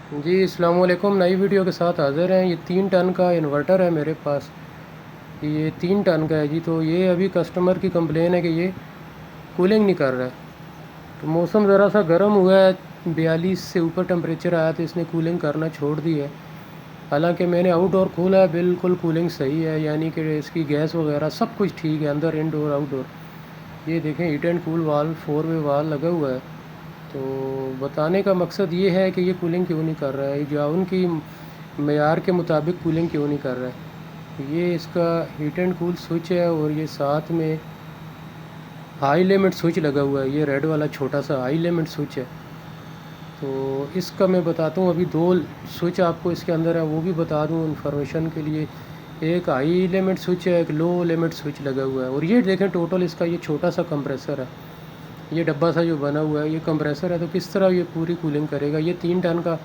जी अस्सलाम वालेकुम। नई वीडियो के साथ हाज़िर हैं। ये 3 टन का इन्वर्टर है मेरे पास। ये 3 टन का है जी। तो ये अभी कस्टमर की कंप्लेन है कि ये कूलिंग नहीं कर रहा है। तो मौसम ज़रा सा गर्म हुआ है, 42 से ऊपर टेम्परेचर आया तो इसने कूलिंग करना छोड़ दी है। हालांकि मैंने आउटडोर खोला है, बिल्कुल कूलिंग सही है, यानी कि इसकी गैस वगैरह सब कुछ ठीक है, अंदर इनडोर आउटडोर। ये देखें, heat and cool valve 4 way valve लगा हुआ है। तो बताने का मकसद ये है कि ये कूलिंग क्यों नहीं कर रहा है, या उनकी मेयार के मुताबिक कूलिंग क्यों नहीं कर रहा है। ये इसका हीट एंड कूल स्विच है और ये साथ में हाई लिमिट स्विच लगा हुआ है। ये रेड वाला छोटा सा हाई लिमिट स्विच है। तो इसका मैं बताता हूँ, अभी 2 स्विच आपको इसके अंदर है, वो भी बता दूँ इन्फॉर्मेशन के लिए। एक हाई लिमिट स्विच है, एक लो लिमिट स्विच लगा हुआ है। और ये देखें, टोटल इसका ये छोटा सा कंप्रेसर है, ये डब्बा सा जो बना हुआ है, ये कंप्रेसर है। तो किस तरह ये पूरी कूलिंग करेगा। ये 3 टन का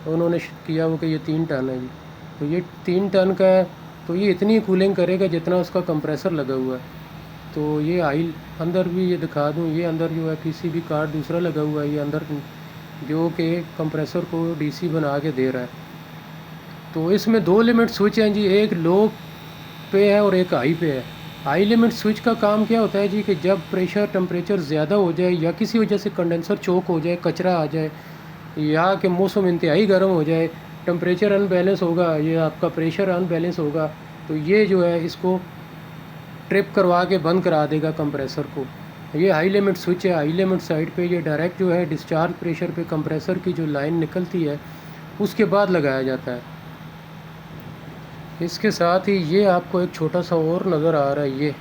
उन्होंने किया हुआ कि ये 3 टन है जी। तो ये 3 टन का है, तो ये इतनी कूलिंग करेगा जितना उसका कंप्रेसर लगा हुआ है। तो ये आइल अंदर भी ये दिखा दूँ, ये अंदर जो है पीसीबी कार्ड दूसरा लगा हुआ है, ये अंदर जो कि कंप्रेसर को डीसी बना के दे रहा है। तो इसमें 2 लिमिट स्विच हैं जी, एक लो पे है और एक हाई पे है। हाई लिमिट स्विच का काम क्या होता है जी, कि जब प्रेशर टेम्परेचर ज़्यादा हो जाए या किसी वजह से कंडेंसर चोक हो जाए, कचरा आ जाए, या कि मौसम इंतहाई गर्म हो जाए, टेम्परेचर अनबैलेंस होगा, ये आपका प्रेशर अनबैलेंस होगा, तो ये जो है इसको ट्रिप करवा के बंद करा देगा कंप्रेसर को। ये हाई लिमिट स्विच है। हाई लिमिट साइड पे ये डायरेक्ट जो है डिस्चार्ज प्रेशर पे कंप्रेसर की जो लाइन निकलती है उसके बाद लगाया जाता है। इसके साथ ही ये आपको एक छोटा सा और नज़र आ रहा है,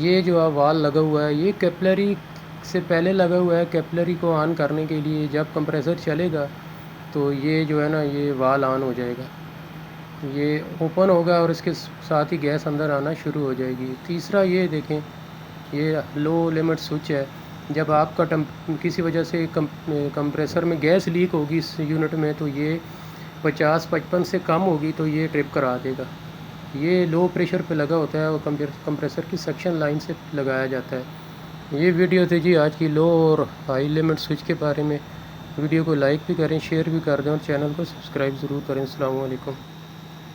ये जो है वाल लगा हुआ है, ये कैपिलरी से पहले लगा हुआ है। कैपिलरी को ऑन करने के लिए जब कंप्रेसर चलेगा तो ये जो है ना, ये वाल ऑन हो जाएगा, ये ओपन होगा और इसके साथ ही गैस अंदर आना शुरू हो जाएगी। तीसरा ये देखें, ये लो लिमिट स्विच है। जब आपका किसी वजह से कंप्रेसर में गैस लीक होगी इस यूनिट में, तो ये 50-55 से कम होगी तो ये ट्रिप करा देगा। ये लो प्रेशर पे लगा होता है और कंप्रेसर की सक्शन लाइन से लगाया जाता है। ये वीडियो थी जी आज की लो और हाई लिमिट स्विच के बारे में। वीडियो को लाइक भी करें, शेयर भी कर दें और चैनल को सब्सक्राइब ज़रूर करें। अस्सलाम वालेकुम।